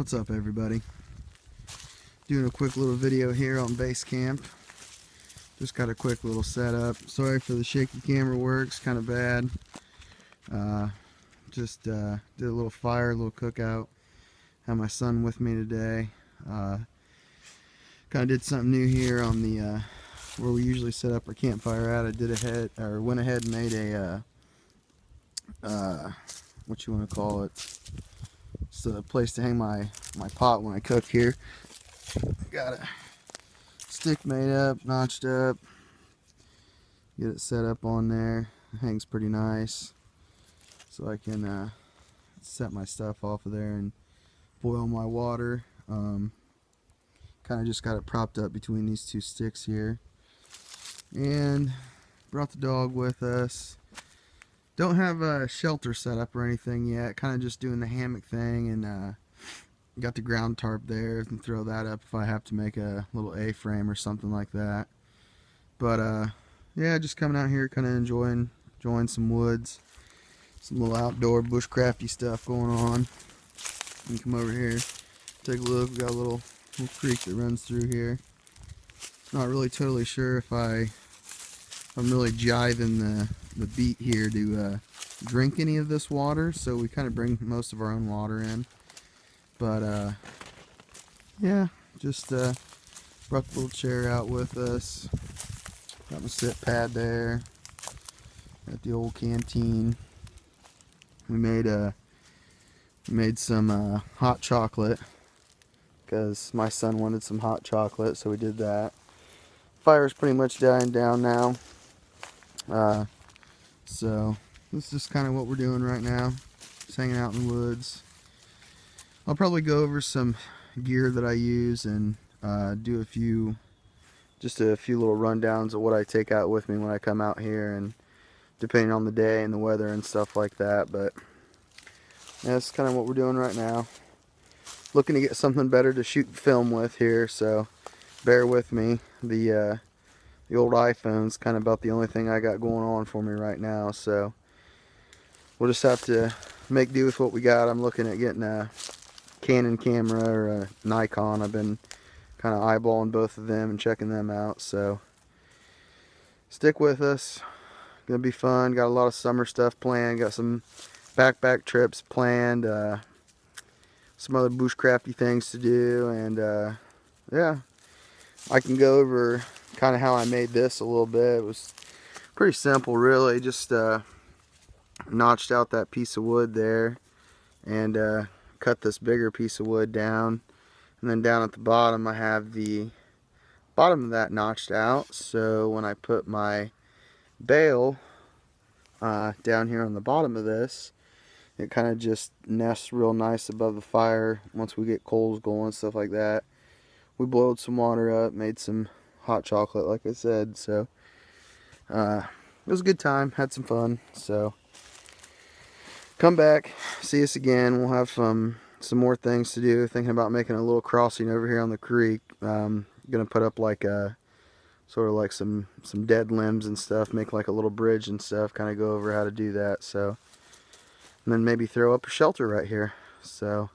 What's up, everybody? Doing a quick little video here on base camp. Just got a quick little setup. Sorry for the shaky camera work, it's kind of bad. Just did a little fire, a little cookout. Had my son with me today. Kind of did something new here on the where we usually set up our campfire at. I went ahead and made a what you want to call it? It's a place to hang my pot when I cook here. Got a stick made up, notched up. Get it set up on there. It hangs pretty nice, so I can set my stuff off of there and boil my water. Kind of just got it propped up between these two sticks here, and brought the dog with us. Don't have a shelter set up or anything yet, kind of just doing the hammock thing, and got the ground tarp there and throw that up if I have to make a little A-frame or something like that. But yeah, just coming out here kind of enjoying some woods, some little outdoor bushcrafty stuff going on. You can come over here, take a look. We got a little creek that runs through here. Not really totally sure if I'm really jiving the beat here to drink any of this water, so we kind of bring most of our own water in. But yeah, just brought the little chair out with us. Got my sit pad there. Got the old canteen. We made some hot chocolate because my son wanted some hot chocolate, so we did that. Fire's pretty much dying down now. So this is just kind of what we're doing right now. Just hanging out in the woods. I'll probably go over some gear that I use and do a few little rundowns of what I take out with me when I come out here, and depending on the day and the weather and stuff like that. But yeah, that's kind of what we're doing right now. Looking to get something better to shoot film with here, so bear with me. The old iPhone's kind of about the only thing I got going on for me right now, so we'll just have to make do with what we got. I'm looking at getting a Canon camera or a Nikon. I've been kind of eyeballing both of them and checking them out, so stick with us. Gonna be fun. Got a lot of summer stuff planned. Got some backpack trips planned, some other bushcrafty things to do, and yeah, I can go over kind of how I made this a little bit. It was pretty simple, really. Just notched out that piece of wood there and cut this bigger piece of wood down, and then down at the bottom I have the bottom of that notched out, so when I put my bale down here on the bottom of this, it kind of just nests real nice above the fire once we get coals going, stuff like that. We boiled some water up, made some hot chocolate like I said, so it was a good time, had some fun. So come back, see us again. We'll have some more things to do. Thinking about making a little crossing over here on the creek. Gonna put up like a sort of like some dead limbs and stuff, make like a little bridge and stuff, kind of go over how to do that. So, and then maybe throw up a shelter right here. So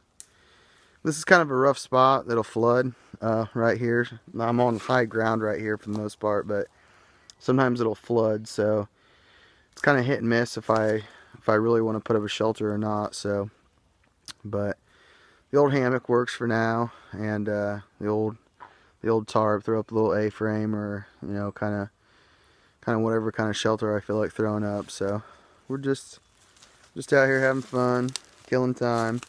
this is kind of a rough spot that'll flood right here. I'm on high ground right here for the most part, but sometimes it'll flood, so it's kind of hit and miss if I really want to put up a shelter or not. So, but the old hammock works for now, and the old tarp, throw up a little A-frame, or you know, kind of whatever kind of shelter I feel like throwing up. So we're just out here having fun, killing time,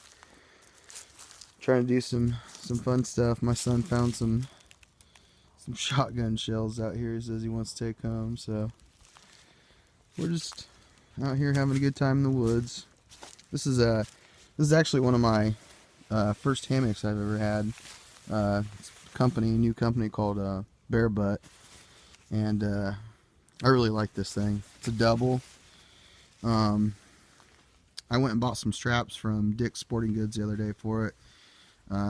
trying to do some fun stuff. My son found some shotgun shells out here. He says he wants to take home, so we're just out here having a good time in the woods. This is actually one of my first hammocks I've ever had. It's a new company called Bear Butt, and I really like this thing. It's a double. I went and bought some straps from Dick's Sporting Goods the other day for it.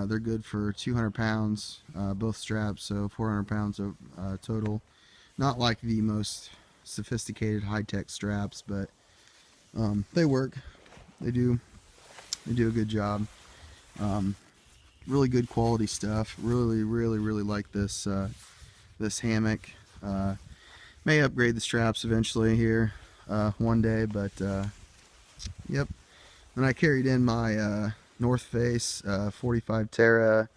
They're good for 200 pounds, both straps, so 400 pounds total. Not like the most sophisticated high-tech straps, but they work. They do a good job. really good quality stuff. Really like this this hammock. May upgrade the straps eventually here one day, but yep. And I carried in my North Face 45 Terra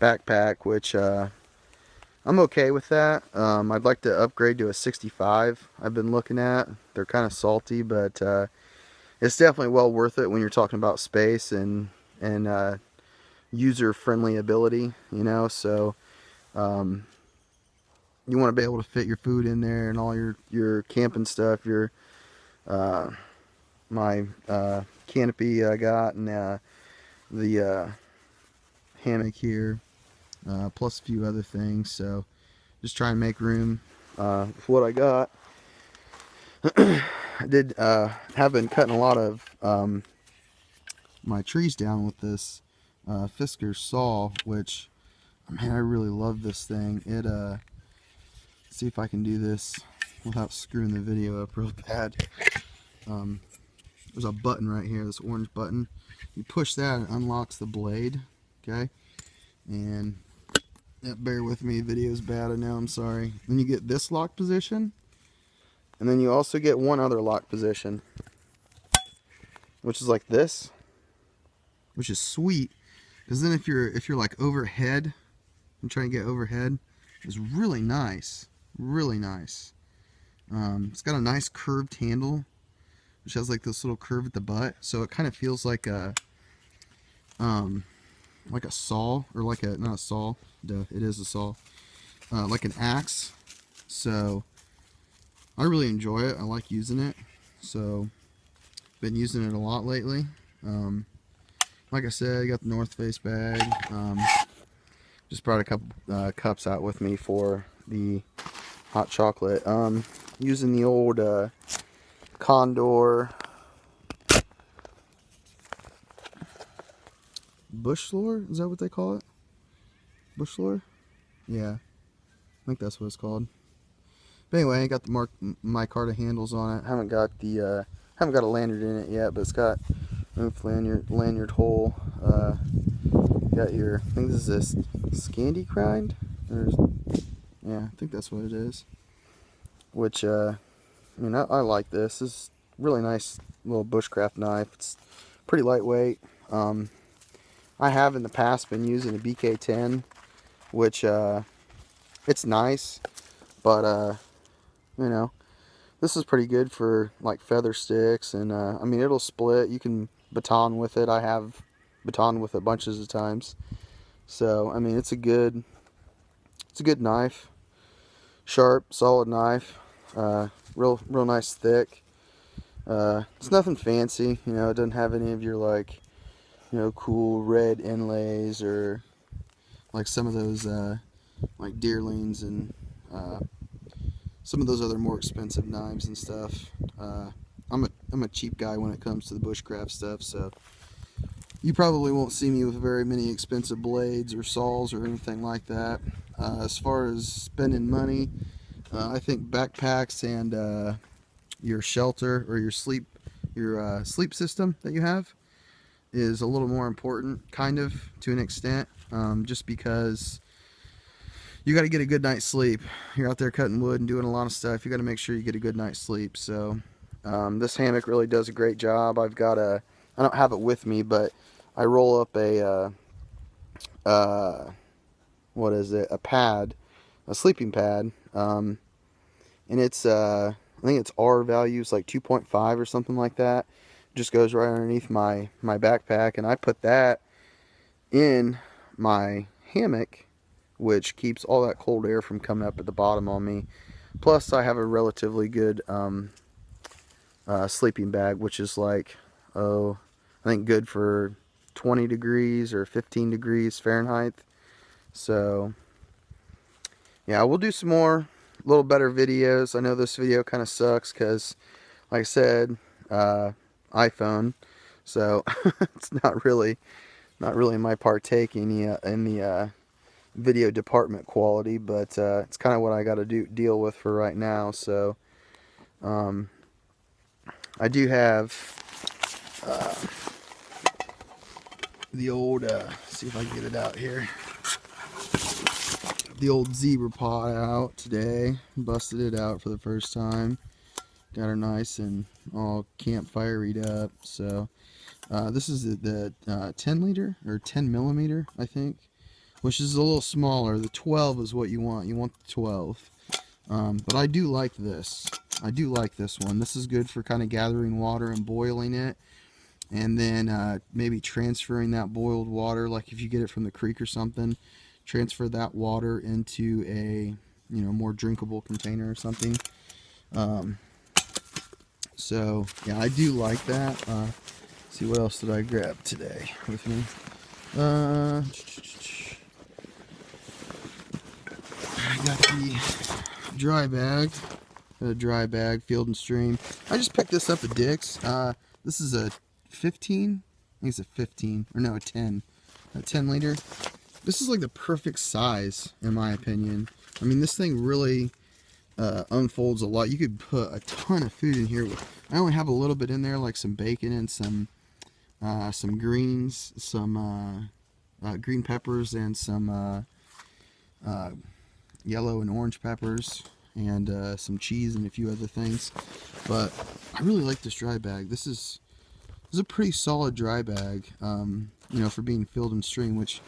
backpack, which I'm okay with that. I'd like to upgrade to a 65 I've been looking at. They're kind of salty, but it's definitely well worth it when you're talking about space and user-friendly ability, you know. So you want to be able to fit your food in there and all your camping stuff, your my canopy I got, and the hammock here, plus a few other things. So just try and make room for what I got. I did have been cutting a lot of my trees down with this Fisker saw, which, man, I really love this thing. It let's see if I can do this without screwing the video up real bad. There's a button right here, this orange button. You push that, it unlocks the blade, okay? And bear with me, video's bad, I know, I'm sorry. Then you get this lock position, and then you also get one other lock position, which is like this, which is sweet, because then if you're like overhead, I'm trying to get overhead, it's really nice, really nice. It's got a nice curved handle, which has like this little curve at the butt, so it kind of feels like a saw, or like a, not a saw, duh, it is a saw, like an axe. So I really enjoy it. I like using it, so been using it a lot lately. Like I said, I got the North Face bag. Just brought a couple cups out with me for the hot chocolate. Using the old Condor bush lore, is that what they call it? Bush lore? Yeah, I think that's what it's called. But anyway, I got the micarta handles on it. Haven't got a lanyard in it yet, but it's got a lanyard hole. Got your, I think this is a Scandi grind, yeah, I think that's what it is. Which I mean, I like this. This is a really nice little bushcraft knife. It's pretty lightweight. I have in the past been using a BK10, which it's nice, but you know, this is pretty good for like feather sticks, and I mean, it'll split. You can baton with it. I have baton with it bunches of times. So I mean, it's a good knife, sharp, solid knife, real nice, thick. It's nothing fancy, you know. It doesn't have any of your, like, you know, cool red inlays, or like some of those like Deerlings and some of those other more expensive knives and stuff. I'm a cheap guy when it comes to the bushcraft stuff, so you probably won't see me with very many expensive blades or saws or anything like that. As far as spending money, I think backpacks and your shelter or your sleep system that you have is a little more important, kind of, to an extent, just because you got to get a good night's sleep. You're out there cutting wood and doing a lot of stuff. You got to make sure you get a good night's sleep. So this hammock really does a great job. I don't have it with me, but I roll up a what is it? A pad, a sleeping pad, and it's I think its R value is like 2.5 or something like that. It just goes right underneath my backpack, and I put that in my hammock, which keeps all that cold air from coming up at the bottom on me. Plus, I have a relatively good sleeping bag, which is like, I think good for 20 degrees or 15 degrees Fahrenheit. So yeah, we'll do some more, little better videos. I know this video kind of sucks because, like I said, iPhone, so it's not really my partake in the video department quality, but it's kind of what I got to deal with for right now. So I do have the old see if I can get it out here. The old zebra pot out today. Busted it out for the first time. Got her nice and all campfire-ed up. So this is the 10 liter or 10 millimeter, I think, which is a little smaller. The 12 is what you want. You want the 12. But I do like this. I do like this one. This is good for kind of gathering water and boiling it, and then maybe transferring that boiled water, like if you get it from the creek or something, transfer that water into a more drinkable container or something. So yeah, I do like that. See, what else did I grab today with me? I got the dry bag. A dry bag, Field and Stream. I just picked this up at Dick's. This is a 15. I think it's a 15, or no, a 10. A 10 liter. This is like the perfect size, in my opinion. I mean, this thing really unfolds a lot. You could put a ton of food in here. I only have a little bit in there, like some bacon and some greens, some green peppers, and some yellow and orange peppers, and some cheese and a few other things. But I really like this dry bag. This is a pretty solid dry bag, for being Field and Stream, which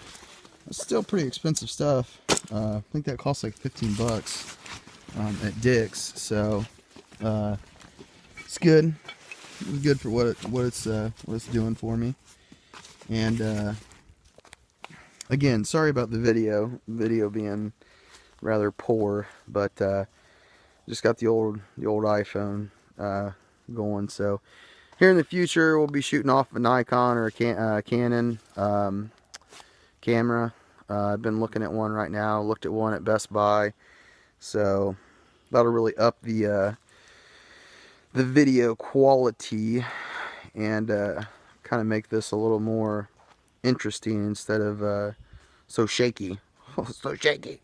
is still pretty expensive stuff. I think that costs like 15 bucks at Dick's. So it's good. It's good for what it's doing for me. And again, sorry about the video being rather poor, but just got the old iPhone going. So here in the future, we'll be shooting off a Nikon or a Canon camera. I've been looking at one right now. Looked at one at Best Buy, so that'll really up the video quality and kind of make this a little more interesting instead of so shaky. So shaky.